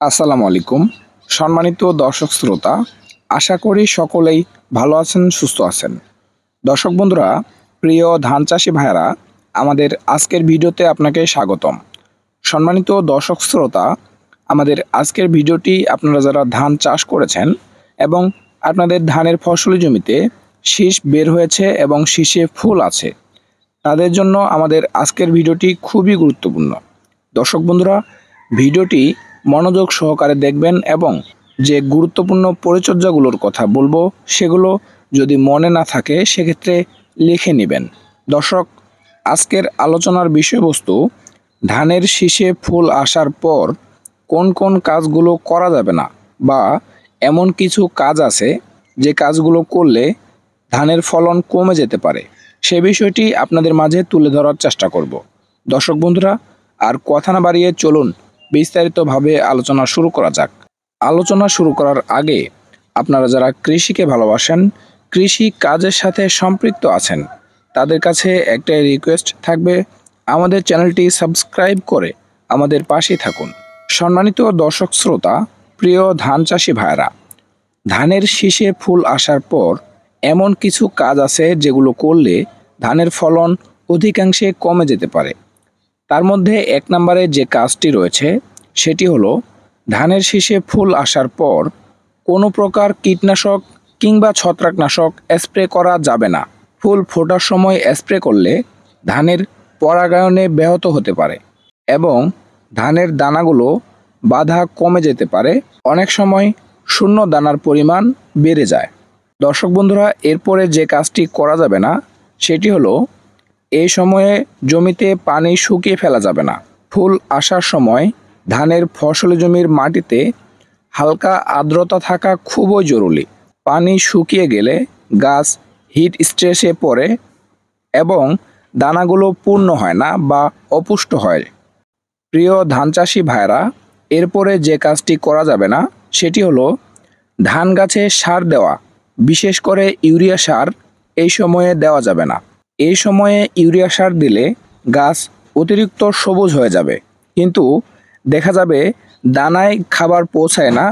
আসসালামু আলাইকুম। সম্মানিত দর্শক শ্রোতা, আশা করি সকলেই ভালো আছেন, সুস্থ আছেন। দর্শক বন্ধুরা, প্রিয় ধান চাষি ভাইয়েরা, আমাদের আজকের ভিডিওতে আপনাকে স্বাগতম। সম্মানিত দর্শক শ্রোতা, আমাদের আজকের ভিডিওটি আপনারা যারা ধান চাষ করেছেন এবং আপনাদের ধানের ফসলি জমিতে শীষ বের হয়েছে এবং শীষে ফুল আছে, তাদের জন্য আমাদের আজকের ভিডিওটি খুবই গুরুত্বপূর্ণ। দর্শক বন্ধুরা, ভিডিওটি মনোযোগ সহকারে দেখবেন এবং যে গুরুত্বপূর্ণ পরিচর্যাগুলোর কথা বলবো সেগুলো যদি মনে না থাকে সেক্ষেত্রে লিখে নেবেন। দর্শক, আজকের আলোচনার বিষয়বস্তু ধানের শীষে ফুল আসার পর কোন কোন কাজগুলো করা যাবে না, বা এমন কিছু কাজ আছে যে কাজগুলো করলে ধানের ফলন কমে যেতে পারে, সে বিষয়টি আপনাদের মাঝে তুলে ধরার চেষ্টা করব। দর্শক বন্ধুরা, আর কথা না বাড়িয়ে চলুন বিস্তারিতভাবে আলোচনা শুরু করা যাক। আলোচনা শুরু করার আগে আপনারা যারা কৃষিকে ভালোবাসেন, কৃষি কাজের সাথে সম্পৃক্ত আছেন, তাদের কাছে একটাই রিকোয়েস্ট থাকবে, আমাদের চ্যানেলটি সাবস্ক্রাইব করে আমাদের পাশেই থাকুন। সম্মানিত দর্শক শ্রোতা, প্রিয় ধান চাষি ভাইরা, ধানের শীষে ফুল আসার পর এমন কিছু কাজ আছে যেগুলো করলে ধানের ফলন অধিকাংশে কমে যেতে পারে। তার মধ্যে এক নম্বরে যে কাজটি রয়েছে সেটি হলো, ধানের শীষে ফুল আসার পর কোনো প্রকার কীটনাশক কিংবা ছত্রাকনাশক স্প্রে করা যাবে না। ফুল ফোটার সময় স্প্রে করলে ধানের পরাগায়নে ব্যাহত হতে পারে এবং ধানের দানাগুলো বাধা কমে যেতে পারে। অনেক সময় শূন্য দানার পরিমাণ বেড়ে যায়। দর্শক বন্ধুরা, এরপরে যে কাজটি করা যাবে না সেটি হলো, এই সময়ে জমিতে পানি শুকিয়ে ফেলা যাবে না। ফুল আসার সময় ধানের ফসলি জমির মাটিতে হালকা আর্দ্রতা থাকা খুবই জরুরি। পানি শুকিয়ে গেলে গাছ হিট স্ট্রেসে পড়ে এবং দানাগুলো পূর্ণ হয় না বা অপুষ্ট হয়। প্রিয় ধান চাষি ভাইরা, এরপরে যে কাজটি করা যাবে না সেটি হলো, ধান গাছে সার দেওয়া, বিশেষ করে ইউরিয়া সার এই সময়ে দেওয়া যাবে না। এই সময়ে ইউরিয়া সার দিলে গাছ অতিরিক্ত সবুজ হয়ে যাবে, কিন্তু দেখা যাবে দানায় খাবার পৌঁছায় না,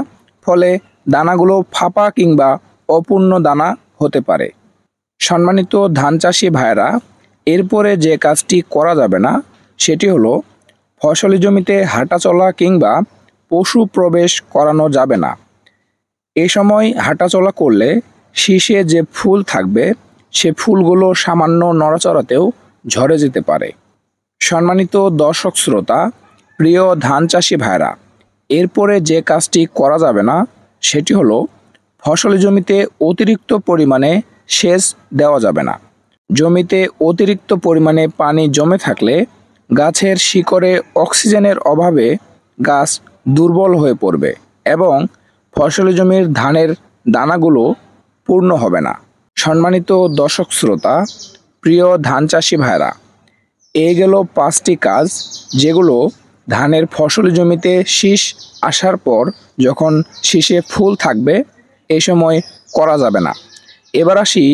ফলে দানাগুলো ফাঁপা কিংবা অপূর্ণ দানা হতে পারে। সম্মানিত ধান চাষি ভাইরা, এরপরে যে কাজটি করা যাবে না সেটি হলো, ফসলি জমিতে হাঁটাচলা কিংবা পশু প্রবেশ করানো যাবে না। এই সময় হাঁটাচলা করলে শীষে যে ফুল থাকবে সে ফুলগুলো সামান্য নড়াচড়াতেও ঝরে যেতে পারে। সম্মানিত দর্শক শ্রোতা, প্রিয় ধান চাষি ভাইরা, এরপরে যে কাজটি করা যাবে না সেটি হলো, ফসলি জমিতে অতিরিক্ত পরিমাণে সেচ দেওয়া যাবে না। জমিতে অতিরিক্ত পরিমাণে পানি জমে থাকলে গাছের শিকড়ে অক্সিজেনের অভাবে গাছ দুর্বল হয়ে পড়বে এবং ফসলি জমির ধানের দানাগুলো পূর্ণ হবে না। সম্মানিত দর্শক শ্রোতা, প্রিয় ধান চাষি ভাইরা, এই গেল 5টি কাজ যেগুলো ধানের ফসলি জমিতে শীষ আসার পর যখন শীষে ফুল থাকবে এই সময় করা যাবে না। এবার আসি,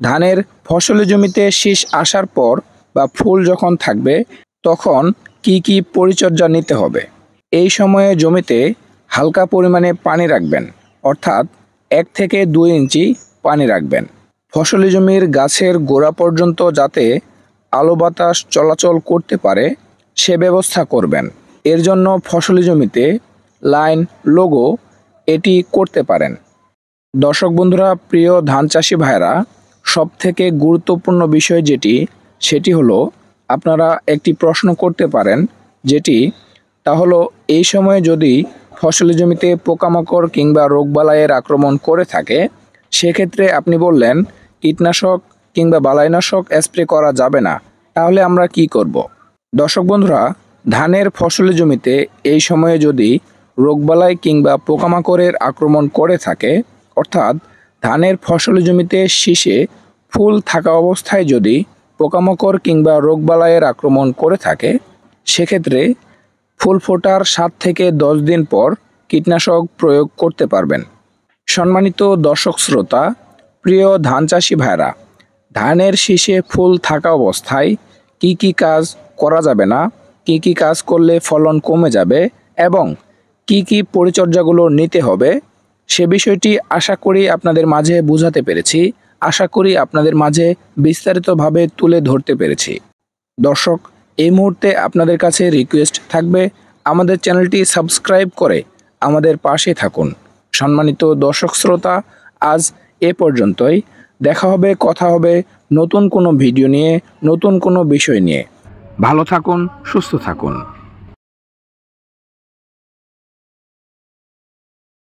ধানের ফসলি জমিতে শীষ আসার পর বা ফুল যখন থাকবে তখন কি কি পরিচর্যা নিতে হবে। এই সময়ে জমিতে হালকা পরিমাণে পানি রাখবেন, অর্থাৎ 1 থেকে 2 ইঞ্চি পানি রাখবেন। ফসলি জমির গাছের গোড়া পর্যন্ত যাতে আলো বাতাস চলাচল করতে পারে সে ব্যবস্থা করবেন। এর জন্য ফসলি জমিতে লাইন লোগো এটি করতে পারেন। দর্শক বন্ধুরা, প্রিয় ধান চাষি ভাইরা, সবথেকে গুরুত্বপূর্ণ বিষয় সেটি হলো, আপনারা একটি প্রশ্ন করতে পারেন তা হলো, এই সময়ে যদি ফসলি জমিতে পোকামাকড় কিংবা রোগবালাইয়ের আক্রমণ করে থাকে সেক্ষেত্রে আপনি বললেন কীটনাশক কিংবা বালাইনাশক স্প্রে করা যাবে না, তাহলে আমরা কি করব? দর্শক বন্ধুরা, ধানের ফসলি জমিতে এই সময়ে যদি রোগবালাই কিংবা পোকামাকড়ের আক্রমণ করে থাকে, অর্থাৎ ধানের ফসলি জমিতে শীষে ফুল থাকা অবস্থায় যদি পোকামাকড় কিংবা রোগবালাইয়ের আক্রমণ করে থাকে সেক্ষেত্রে ফুল ফোটার 7 থেকে 10 দিন পর কীটনাশক প্রয়োগ করতে পারবেন। সম্মানিত দর্শক শ্রোতা, প্রিয় ধান চাষি ভাইরা, ধানের শীষে ফুল থাকা অবস্থায় কি কাজ করা যাবে না, কি কাজ করলে ফলন কমে যাবে এবং কি কি পরিচর্যাগুলো নিতে হবে সে বিষয়টি আশা করি আপনাদের মাঝে বোঝাতে পেরেছি। আশা করি আপনাদের মাঝে বিস্তারিতভাবে তুলে ধরতে পেরেছি। দর্শক, এই মুহূর্তে আপনাদের কাছে রিকোয়েস্ট থাকবে আমাদের চ্যানেলটি সাবস্ক্রাইব করে আমাদের পাশে থাকুন। সম্মানিত দর্শক শ্রোতা, আজ এ পর্যন্তই। দেখা হবে, কথা হবে নতুন কোনো ভিডিও নিয়ে, নতুন কোনো বিষয় নিয়ে। ভালো থাকুন, সুস্থ থাকুন।